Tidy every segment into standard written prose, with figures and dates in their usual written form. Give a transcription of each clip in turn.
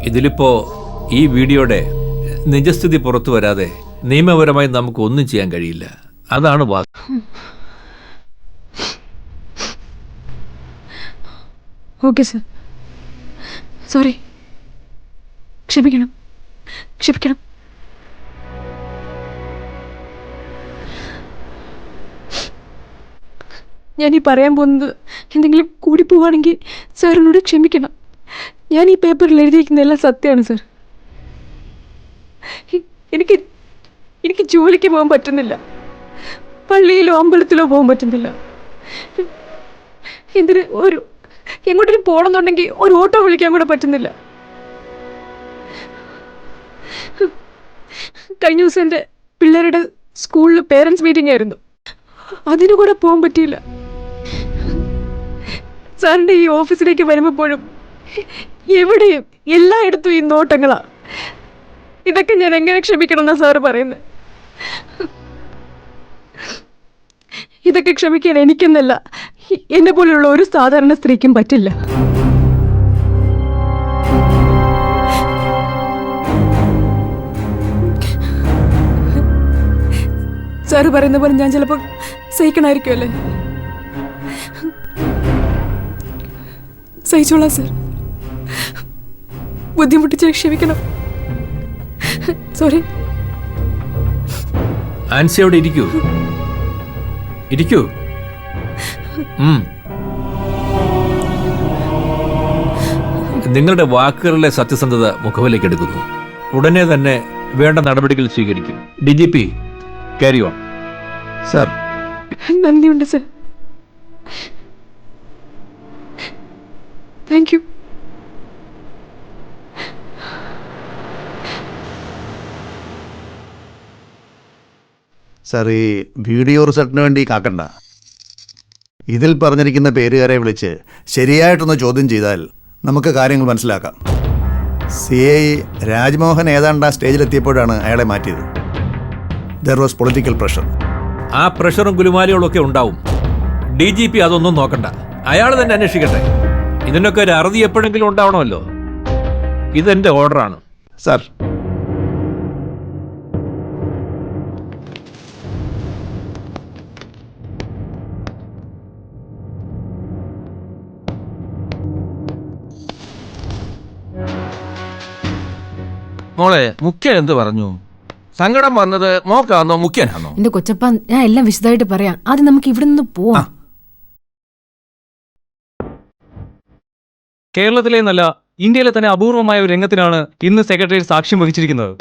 ഇതിലിപ്പോ ഈ വീഡിയോയുടെ നിജസ്ഥിതി പുറത്തു വരാതെ നിയമപരമായി നമുക്ക് ഒന്നും ചെയ്യാൻ കഴിയില്ല. അതാണ് ഓക്കെ സർ, സോറി, ക്ഷമിക്കണം ക്ഷമിക്കണം. ഞാനീ പറയാൻ പോകുന്നത് എന്തെങ്കിലും കൂടി പോവുകയാണെങ്കിൽ സാറിനോട് ക്ഷമിക്കണം. ഞാൻ ഈ പേപ്പറിൽ എഴുതിയിരിക്കുന്നതെല്ലാം സത്യമാണ് സർ. എനിക്ക് ജോലിക്ക് പോകാൻ പറ്റുന്നില്ല, പള്ളിയിലോ അമ്പലത്തിലോ പോകാൻ പറ്റുന്നില്ല. എന്തിന് എങ്ങോട്ടും പോകണമെന്നുണ്ടെങ്കിൽ ഒരു ഓട്ടോ വിളിക്കാൻ കൂടെ പറ്റുന്നില്ല. കഴിഞ്ഞ ദിവസം എൻ്റെ പിള്ളേരുടെ സ്കൂളിൽ പേരൻസ് മീറ്റിംഗ് ആയിരുന്നു, അതിനു കൂടെ പോകാൻ പറ്റിയില്ല. സാറിൻ്റെ ഈ ഓഫീസിലേക്ക് വരുമ്പോഴും എവിടെയും എല്ലായിടത്തും ഈ നോട്ടങ്ങളാ. ഇതൊക്കെ ഞാൻ എങ്ങനെ ക്ഷമിക്കണമെന്നാണ് സാറ് പറയുന്നത്? ഇതൊക്കെ ക്ഷമിക്കാൻ എനിക്കെന്നല്ല, എന്നെ പോലെയുള്ള ഒരു സാധാരണ സ്ത്രീക്കും പറ്റില്ല. സാറ് പറയുന്ന പോലെ ഞാൻ ചിലപ്പോൾ സഹിക്കണമായിരിക്കുമല്ലേ? സഹിച്ചോളാം സർ, ബുദ്ധിമുട്ടിച്ച് ക്ഷമിക്കണം. സോറി. ആൻസി അവിടെ ഇരിക്കൂ. നിങ്ങളുടെ വാക്കുകളിലെ സത്യസന്ധത മുഖവിലേക്ക് എടുക്കുന്നു. ഉടനെ തന്നെ വേണ്ട നടപടികൾ സ്വീകരിക്കും. DGP, carry on. സർ. നന്ദിയുണ്ട് സർ. Thank you. സാർ, ഈ വീഡിയോ റിസൾട്ടിന് വേണ്ടി കാക്കണ്ട. ഇതിൽ പറഞ്ഞിരിക്കുന്ന പേരുകാരെ വിളിച്ച് ശരിയായിട്ടൊന്ന് ചോദ്യം ചെയ്താൽ നമുക്ക് കാര്യങ്ങൾ മനസ്സിലാക്കാം. CI രാജ്മോഹൻ ഏതാണ്ട് ആ സ്റ്റേജിലെത്തിയപ്പോഴാണ് അയാളെ മാറ്റിയത്. There was political pressure. ആ പ്രഷറും ഗുലുമാലികളും ഒക്കെ ഉണ്ടാവും. DGP അതൊന്നും നോക്കണ്ട, അയാൾ തന്നെ അന്വേഷിക്കട്ടെ. ഇതിനൊക്കെ ഒരു അറുതി എപ്പോഴെങ്കിലും ഉണ്ടാവണമല്ലോ. ഇതെന്റെ ഓർഡറാണ്. സാർ. മോളെ, മുഖ്യൻ എന്ത് പറഞ്ഞു? സങ്കടം വന്നത് മോക്കാന്നോ മുഖ്യനാണോ? എന്റെ കൊച്ചപ്പ, ഞാൻ എല്ലാം വിശദമായിട്ട് പറയാം. ആദ്യം നമുക്ക് ഇവിടെ നിന്ന് പോവാം. കേരളത്തിലെ നല്ല ഇന്ത്യയിലെ തന്നെ അപൂർവമായ ഒരു രംഗത്തിനാണ് ഇന്ന് സെക്രട്ടേറിയറ്റ് സാക്ഷ്യം വഹിച്ചിരിക്കുന്നത്.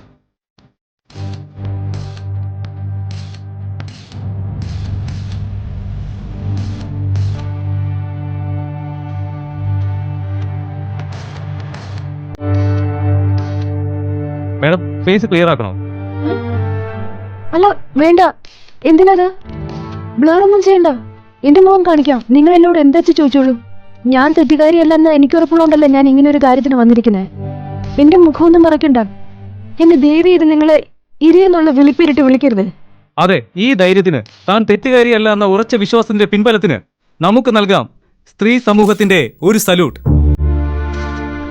മേഡം, ഫേസ് ക്ലിയർ ആക്കണോ? അല്ല, വേണ്ട. എന്തിനത്? ബ്ലർ ഒന്നും ചെയ്യണ്ട, എന്റെ മുഖം കാണിക്കാം. നിങ്ങൾ എന്നോട് എന്താ ചോദിച്ചോളൂ. ഞാൻ തെറ്റുകാരിയല്ലെന്ന് എനിക്ക് ഉറപ്പുള്ളതുകൊണ്ടല്ലേ ഞാൻ ഇങ്ങനെ ഒരു കാര്യത്തിന് വന്നിരിക്കുന്നത്. എന്റെ മുഖമൊന്നും മറക്കണ്ട. എന്നെ ദേവി ഇത് നിങ്ങളെ ഇരിയെന്നുള്ള വിളിപ്പേരിട്ട് വിളിക്കരുത്. അതെ, ഈ ധൈര്യത്തിന്, താൻ തെറ്റുകാരിയല്ല എന്ന ഉറച്ച വിശ്വാസത്തിന്റെ പിൻബലത്തിന് നമുക്ക് നൽകാം സ്ത്രീ സമൂഹത്തിന്റെ ഒരു സല്യൂട്ട്.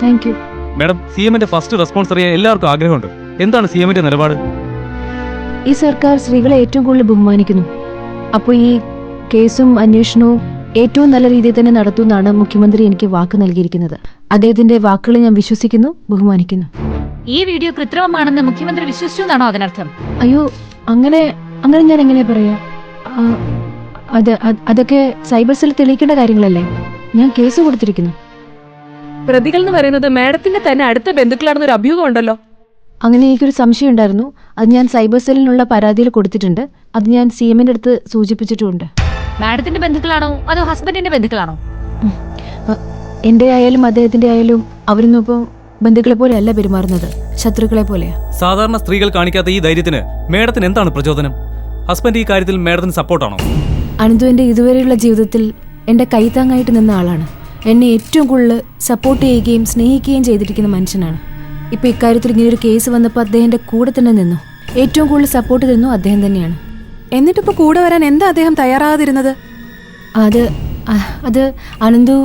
Thank you. മേഡം, CMന്റെ ഫസ്റ്റ് റെസ്പോൺസ് അറിയാൻ എല്ലാവർക്കും ആഗ്രഹമുണ്ട്. എന്താണ് CMന്റെ നിലപാട്? ഈ സർക്കാർ സ്ത്രീകളെ ഏറ്റവും കൂടുതൽ ബഹുമാനിക്കുന്നു. അപ്പോൾ ഈ കേസും അന്വേഷണവും ഏറ്റവും നല്ല രീതിയിൽ തന്നെ നടത്തുമെന്നാണ് മുഖ്യമന്ത്രി എനിക്ക് വാക്ക് നൽകിയിരിക്കുന്നത്. അദ്ദേഹത്തിന്റെ വാക്കുകൾ ഞാൻ വിശ്വസിക്കുന്നു, ബഹുമാനിക്കുന്നു. ഈ വീഡിയോ കൃത്രിമമാണെന്ന് മുഖ്യമന്ത്രി വിശ്വസിച്ചു എന്നാണോ അതിനർത്ഥം? അയ്യോ, അങ്ങനെ ഞാൻ എങ്ങനെ പറയാ? അതൊക്കെ സൈബർ സെൽ തെളിയിക്കേണ്ട കാര്യങ്ങളല്ലേ. ഞാൻ കേസ് കൊടുത്തിരിക്കുന്നു. പ്രതികൾ എന്ന് പറയുന്നത് മാഡത്തിന്റെ തന്നെ അടുത്ത ബന്ധുക്കളാണെന്നൊരു അഭ്യൂഹം ഉണ്ടല്ലോ. അങ്ങനെ എനിക്കൊരു സംശയം ഉണ്ടായിരുന്നു. അത് ഞാൻ സൈബർ സെല്ലിനുള്ള പരാതിയിൽ കൊടുത്തിട്ടുണ്ട്. അത് ഞാൻ CMന്റെ അടുത്ത് സൂചിപ്പിച്ചിട്ടുമുണ്ട്. മാഡത്തിന്റെ ബന്ധുക്കളാണോ അതോ ഹസ്ബൻഡിന്റെ ബന്ധുക്കളാണോ? എന്റെ ആയാലും അദ്ദേഹത്തിന്റെ ആയാലും അവരൊന്നും ഇപ്പോൾ ബന്ധുക്കളെ പോലെ അല്ല പെരുമാറുന്നത്, ശത്രുക്കളെ പോലെയാ. സാധാരണ സ്ത്രീകൾ കാണിക്കാത്ത ഈ ധൈര്യത്തിന് മേഡത്തിന് എന്താണ് പ്രചോദനം? ഹസ്ബൻഡ് ഈ കാര്യത്തിൽ മേഡത്തിന് സപ്പോർട്ടാണോ? അനന്തുവിന്റെ ഇതുവരെയുള്ള ജീവിതത്തിൽ എന്റെ കൈത്താങ്ങായിട്ട് നിന്ന ആളാണ്. എന്നെ ഏറ്റവും കൂടുതൽ സപ്പോർട്ട് ചെയ്യുകയും സ്നേഹിക്കുകയും ചെയ്തിരിക്കുന്ന മനുഷ്യനാണ്. ഇപ്പൊ ഇക്കാര്യത്തിൽ ഇങ്ങനെയൊരു കേസ് വന്നപ്പോൾ അദ്ദേഹത്തിന്റെ കൂടെ തന്നെ നിന്നു. ഏറ്റവും കൂടുതൽ സപ്പോർട്ട് തരുന്നു അദ്ദേഹം തന്നെയാണ്. എന്നിട്ടിപ്പോ കൂടെ വരാൻ എന്താ അദ്ദേഹം തയ്യാറാകാതിരുന്നത്? അത് അനന്തു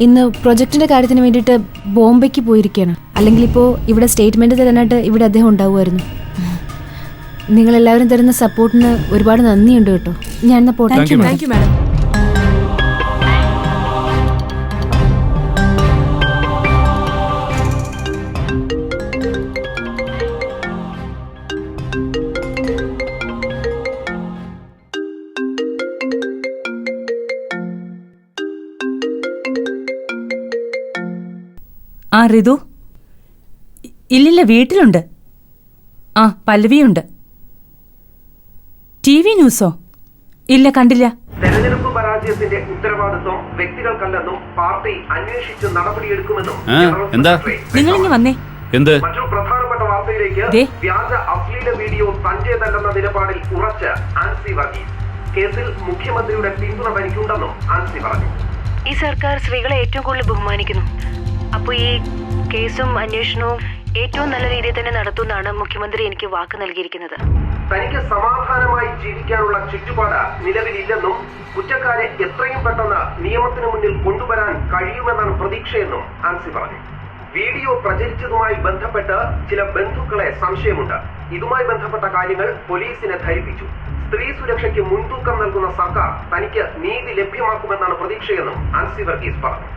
ഇന്ന് പ്രൊജക്ടിന്റെ കാര്യത്തിന് വേണ്ടിയിട്ട് ബോംബെക്ക് പോയിരിക്കുകയാണ്. അല്ലെങ്കിൽ ഇപ്പോൾ ഇവിടെ സ്റ്റേറ്റ്മെന്റ് തരാനായിട്ട് ഇവിടെ അദ്ദേഹം ഉണ്ടാവുമായിരുന്നു. നിങ്ങളെല്ലാവരും തരുന്ന സപ്പോർട്ടിന് ഒരുപാട് നന്ദിയുണ്ട് കേട്ടോ. ഞാൻ എന്നാ പോട്ടെ. Thank you, madam. Thank you madam. ആ ഋതു ഇല്ലില്ല, വീട്ടിലുണ്ട്. ആ പല്ലവിയുണ്ട്. T V ന്യൂസോ? ഇല്ല, കണ്ടില്ല. തെരഞ്ഞെടുപ്പ് പരാജയത്തിന്റെ ഉത്തരവാദിത്വം വ്യക്തികൾക്കല്ലെന്നും പാർട്ടി അന്വേഷിച്ച് നടപടിയെടുക്കുമെന്നും എന്താ നിങ്ങളിങ്ങ് വന്നേ. എന്ത് മറ്റൊരു പ്രധാനപ്പെട്ട വാർത്തയിലേക്ക്. ദേ. വ്യാജ അശ്ലീല വീഡിയോ തന്റേതല്ലെന്ന നിലപാടിൽ ഉറച്ച് ആൻസി വർഗീസ്. കേസിൽ മുഖ്യമന്ത്രിയുടെ പിന്തുണ തനിക്കുണ്ടെന്നും ആൻസി പറഞ്ഞു. ഈ സർക്കാർ സ്ത്രീകളെ ഏറ്റവും കൂടുതൽ ബഹുമാനിക്കുന്നു. അപ്പോൾ ഈ കേസും അന്വേഷണവും ഏറ്റവും നല്ല രീതിയിൽ തന്നെ നടത്തുമെന്നാണ് മുഖ്യമന്ത്രി എനിക്ക് വാക്ക് നൽകിയിരിക്കുന്നത്. തനിക്ക് സമാധാനമായി ജീവിക്കാനുള്ള ചുറ്റുപാട് നിലവിലില്ലെന്നും കുറ്റക്കാരെ എത്രയും പെട്ടെന്ന് നിയമത്തിന് മുന്നിൽ കൊണ്ടുവരാൻ കഴിയുമെന്നാണ് പ്രതീക്ഷയെന്നും ആൻസി പറഞ്ഞു. വീഡിയോ പ്രചരിച്ചതുമായി ബന്ധപ്പെട്ട് ചില ബന്ധുക്കളെ സംശയമുണ്ട്. ഇതുമായി ബന്ധപ്പെട്ട കാര്യങ്ങൾ പോലീസിനെ ധരിപ്പിച്ചു. സ്ത്രീ സുരക്ഷയ്ക്ക് മുൻതൂക്കം നൽകുന്ന സർക്കാർ തനിക്ക് നീതി ലഭ്യമാക്കുമെന്നാണ് പ്രതീക്ഷയെന്നും ആൻസി വർഗീസ് പറഞ്ഞു.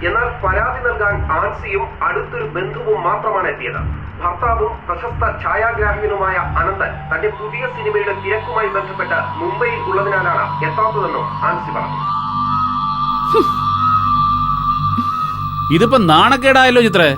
എന്നാൽ പരാതി നൽകാൻ ആൻസിയും അടുത്തൊരു ബന്ധുവും മാത്രമാണ് എത്തിയത്. ഭർത്താവും പ്രശസ്ത ഛായാഗ്രാഹകനുമായ അനന്തൻ തന്റെ പുതിയ സിനിമയുടെ തിരക്കുമായി ബന്ധപ്പെട്ട് മുംബൈയിൽ ഉള്ളതിനാലാണ് എത്താത്തതെന്നും ആൻസി പറഞ്ഞു. ഇതിപ്പോ നാണക്കേടായല്ലോ ചിത്രേ.